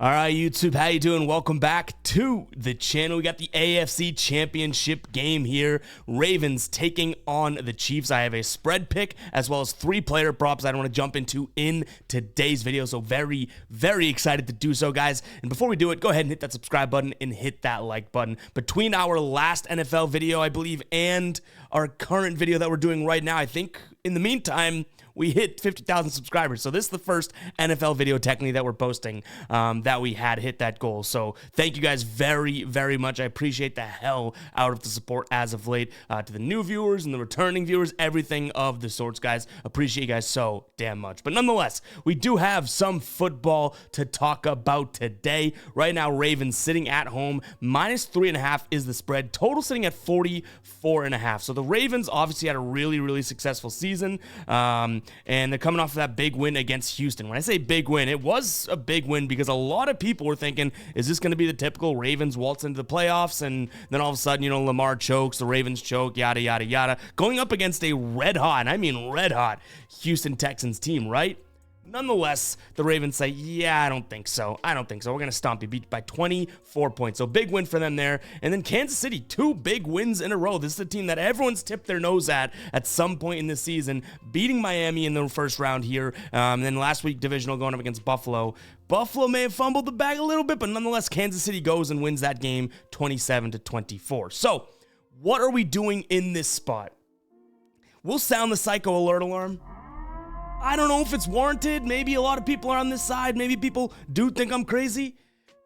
All right, YouTube, how you doing? Welcome back to the channel. We got the AFC Championship game here. Ravens taking on the Chiefs. I have a spread pick as well as 3 player props I want to jump into in today's video. So very, very excited to do so, guys. And before we do it, go ahead and hit that subscribe button and hit that like button. Between our last NFL video, I believe, and our current video that we're doing right now, I think in the meantime, we hit 50,000 subscribers. So this is the first NFL video technically that we're posting that we had hit that goal. So thank you guys very, very much. I appreciate the hell out of the support as of late. To the new viewers and the returning viewers, everything of the sorts, guys. Appreciate you guys so damn much. But nonetheless, we do have some football to talk about today. Right now, Ravens sitting at home. -3.5 is the spread. Total sitting at 44.5. So the Ravens obviously had a really, really successful season. And they're coming off of that big win against Houston. When I say big win, it was a big win because a lot of people were thinking, is this going to be the typical Ravens waltz into the playoffs? And then all of a sudden, Lamar chokes, the Ravens choke, yada, yada, yada. Going up against a red hot, and I mean red hot, Houston Texans team, right? Nonetheless, the Ravens say, yeah, I don't think so. We're going to stomp you, beat by 24 points. So big win for them there. And then Kansas City, 2 big wins in a row. This is a team that everyone's tipped their nose at some point in this season, beating Miami in the first round here. And then last week, divisional going up against Buffalo. Buffalo may have fumbled the bag a little bit, but nonetheless, Kansas City goes and wins that game 27-24. So what are we doing in this spot? We'll sound the psycho alert alarm. I don't know if it's warranted. Maybe a lot of people are on this side. Maybe people do think I'm crazy.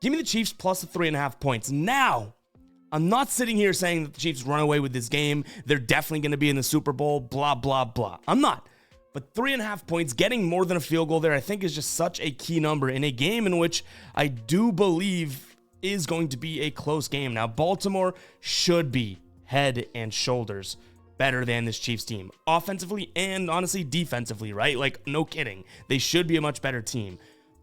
Give me the Chiefs plus the 3.5 points. Now, I'm not sitting here saying that the Chiefs run away with this game. They're definitely going to be in the Super Bowl, blah, blah, blah. I'm not. But 3.5 points, getting more than a field goal there, I think is just such a key number in a game in which I do believe is going to be a close game. Now, Baltimore should be head and shoulders better than this Chiefs team, offensively and honestly defensively, right? Like, no kidding. They should be a much better team.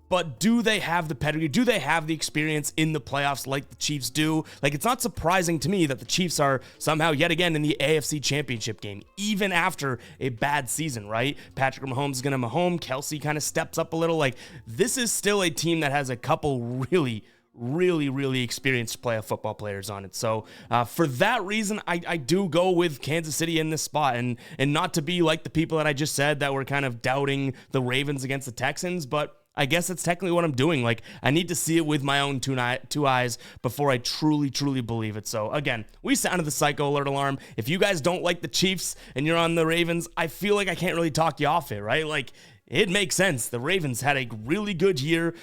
But do they have the pedigree? Do they have the experience in the playoffs like the Chiefs do? Like, it's not surprising to me that the Chiefs are somehow yet again in the AFC Championship game, even after a bad season, right? Patrick Mahomes is going to Mahomes. Kelsey kind of steps up a little. Like, this is still a team that has a couple really experienced football players on it. So for that reason, I do go with Kansas City in this spot, and not to be like the people that I just said that were kind of doubting the Ravens against the Texans, but I guess that's technically what I'm doing. Like, I need to see it with my own two eyes before I truly believe it. So again, we sounded the psycho alert alarm. If you guys don't like the Chiefs and you're on the Ravens, I feel like I can't really talk you off it, right? Like, it makes sense. The Ravens had a really good year.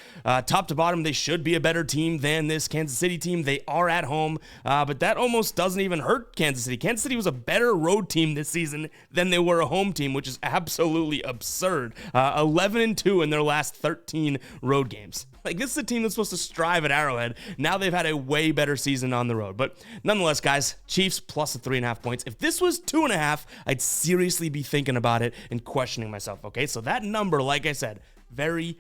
Top to bottom, they should be a better team than this Kansas City team. They are at home, but that almost doesn't even hurt Kansas City. Kansas City was a better road team this season than they were a home team, which is absolutely absurd. 11-2 in their last 13 road games. Like, this is a team that's supposed to strive at Arrowhead. Now they've had a way better season on the road. But nonetheless, guys, Chiefs plus the 3.5 points. If this was 2.5, I'd seriously be thinking about it and questioning myself, okay? So that number, like I said, very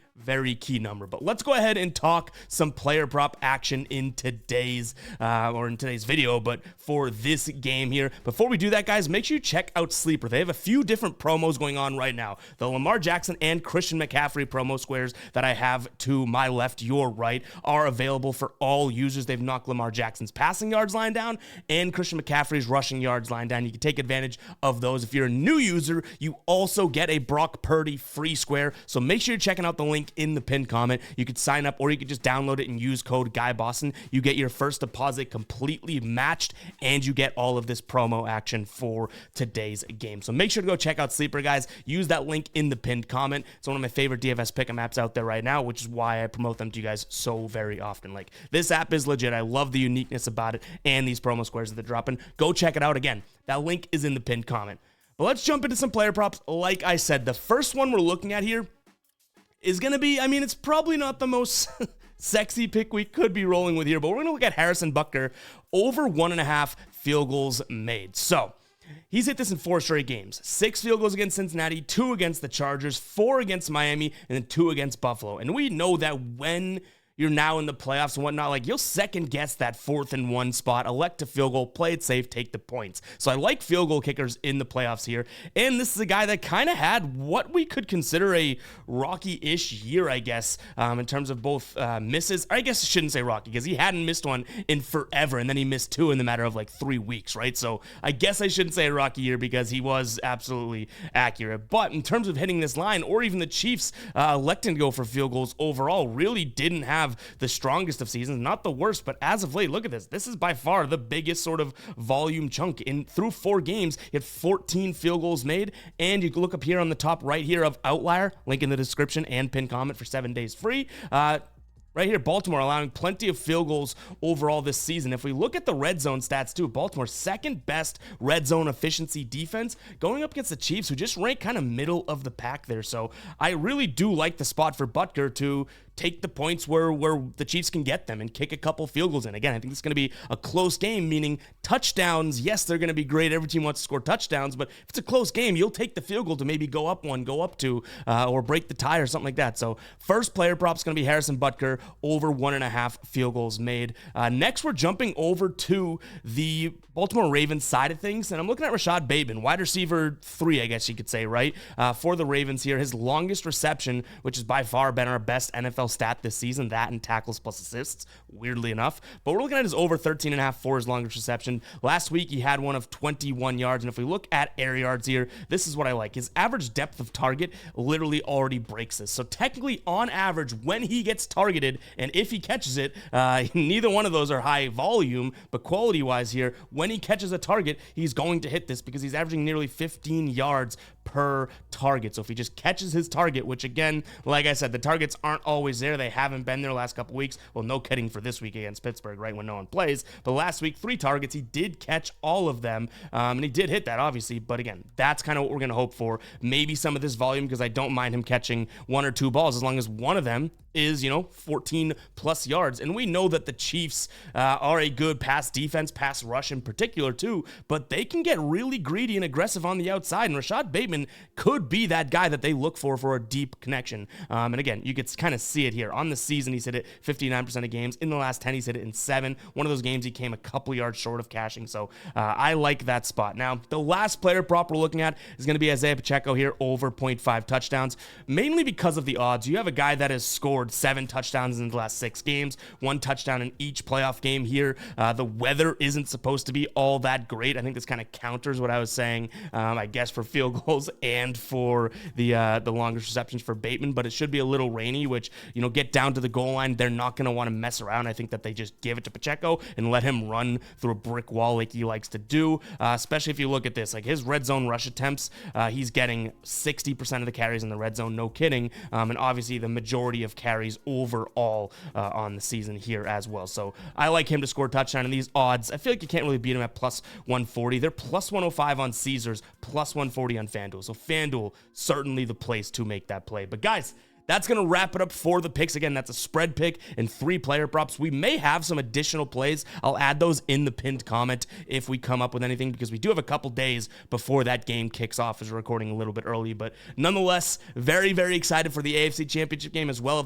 key number. But let's go ahead and talk some player prop action in today's video, but for this game here. Before we do that, guys, make sure you check out Sleeper. They have a few different promos going on right now. The Lamar Jackson and Christian McCaffrey promo squares that I have to my left, your right, are available for all users. They've knocked Lamar Jackson's passing yards line down and Christian McCaffrey's rushing yards line down. You can take advantage of those. If you're a new user, you also get a Brock Purdy free square. So make sure you're checking out the link in the pinned comment. You could sign up, or you could just download it and use code GUYBOSTON. You get your first deposit completely matched, and you get all of this promo action for today's game. So make sure to go check out Sleeper, guys. Use that link in the pinned comment. It's one of my favorite DFS pick'em apps out there right now, which is why I promote them to you guys so very often. Like, this app is legit. I love the uniqueness about it and these promo squares that they're dropping. Go check it out. Again, that link is in the pinned comment. But let's jump into some player props. Like I said, the first one we're looking at here is going to be, I mean, it's probably not the most sexy pick we could be rolling with here, but we're going to look at Harrison Butker over 1.5 field goals made. So he's hit this in 4 straight games. 6 field goals against Cincinnati, 2 against the Chargers, 4 against Miami, and then 2 against Buffalo. And we know that when you're now in the playoffs and whatnot, like you'll second guess that 4th and 1 spot, elect a field goal, play it safe, take the points. So I like field goal kickers in the playoffs here. And this is a guy that kind of had what we could consider a rocky-ish year, I guess, in terms of both misses. I guess I shouldn't say rocky because he hadn't missed one in forever, and then he missed 2 in the matter of like 3 weeks, right? So I guess I shouldn't say a rocky year because he was absolutely accurate. But in terms of hitting this line, or even the Chiefs electing to go for field goals overall, really didn't have the strongest of seasons, not the worst, but as of late, look at this. This is by far the biggest sort of volume chunk. Through 4 games, he had 14 field goals made, and you can look up here on the top right here of Outlier, link in the description and pin comment for 7 days free. Right here, Baltimore allowing plenty of field goals overall this season. If we look at the red zone stats too, Baltimore's second best red zone efficiency defense, going up against the Chiefs, who just rank kind of middle of the pack there. So I really do like the spot for Butker to take the points where the Chiefs can get them and kick a couple field goals in. Again, I think it's going to be a close game, meaning touchdowns, yes, they're going to be great. Every team wants to score touchdowns, but if it's a close game, you'll take the field goal to maybe go up 1, go up 2, or break the tie or something like that. So first player prop is going to be Harrison Butker, over 1.5 field goals made. Next, we're jumping over to the Baltimore Ravens side of things, and I'm looking at Rashad Bateman, wide receiver 3, I guess you could say, right? For the Ravens here, his longest reception, which has by far been our best NFL stat this season, that and tackles plus assists, weirdly enough. But we're looking at his over 13.5 for his longest reception. Last week, he had one of 21 yards, and if we look at air yards here, this is what I like. His average depth of target literally already breaks this. So technically, on average, when he gets targeted, and if he catches it, neither one of those are high volume, but quality-wise here, when he catches a target, he's going to hit this because he's averaging nearly 15 yards per target. So if he just catches his target, which again, like I said, the targets aren't always there. They haven't been there the last couple weeks. Well, no kidding for this week against Pittsburgh, right, when no one plays. But last week, 3 targets. He did catch all of them, and he did hit that, obviously. But again, that's kind of what we're going to hope for. Maybe some of this volume, because I don't mind him catching 1 or 2 balls as long as one of them is, 14 plus yards. And we know that the Chiefs are a good pass defense, pass rush in particular too, but they can get really greedy and aggressive on the outside. And Rashad Bateman could be that guy that they look for a deep connection. And again, you could kind of see it here. On the season, he's hit it 59% of games. In the last 10, he's hit it in 7. One of those games, he came a couple yards short of cashing. So I like that spot. Now, the last player prop we're looking at is going to be Isaiah Pacheco here, over 0.5 touchdowns, mainly because of the odds. You have a guy that has scored 7 touchdowns in the last 6 games, 1 touchdown in each playoff game here. The weather isn't supposed to be all that great. I think this kind of counters what I was saying, I guess, for field goals and for the longest receptions for Bateman, but it should be a little rainy, which, get down to the goal line, they're not going to want to mess around. I think that they just give it to Pacheco and let him run through a brick wall like he likes to do, especially if you look at this, like his red zone rush attempts, he's getting 60% of the carries in the red zone, no kidding, and obviously the majority of carries overall on the season here as well. So I like him to score a touchdown, and these odds, I feel like you can't really beat him at plus 140. They're plus 105 on Caesars, plus 140 on FanDuel. So FanDuel, certainly the place to make that play. But guys, that's going to wrap it up for the picks. Again, that's a spread pick and 3 player props. We may have some additional plays. I'll add those in the pinned comment if we come up with anything, because we do have a couple days before that game kicks off, as we're recording a little bit early. But nonetheless, very, very excited for the AFC Championship game as well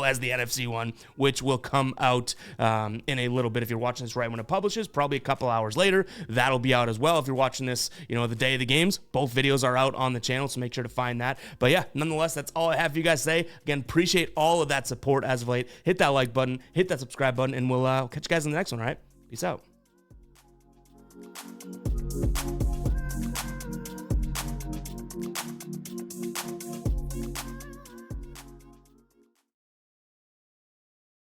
as the NFC one, which will come out in a little bit. If you're watching this right when it publishes, probably a couple hours later, that'll be out as well. If you're watching this, the day of the games, both videos are out on the channel, so make sure to find that. But yeah, nonetheless, that's all I have for you guys today. Again, appreciate all of that support as of late. Hit that like button, hit that subscribe button, and we'll catch you guys in the next one, all right? Peace out.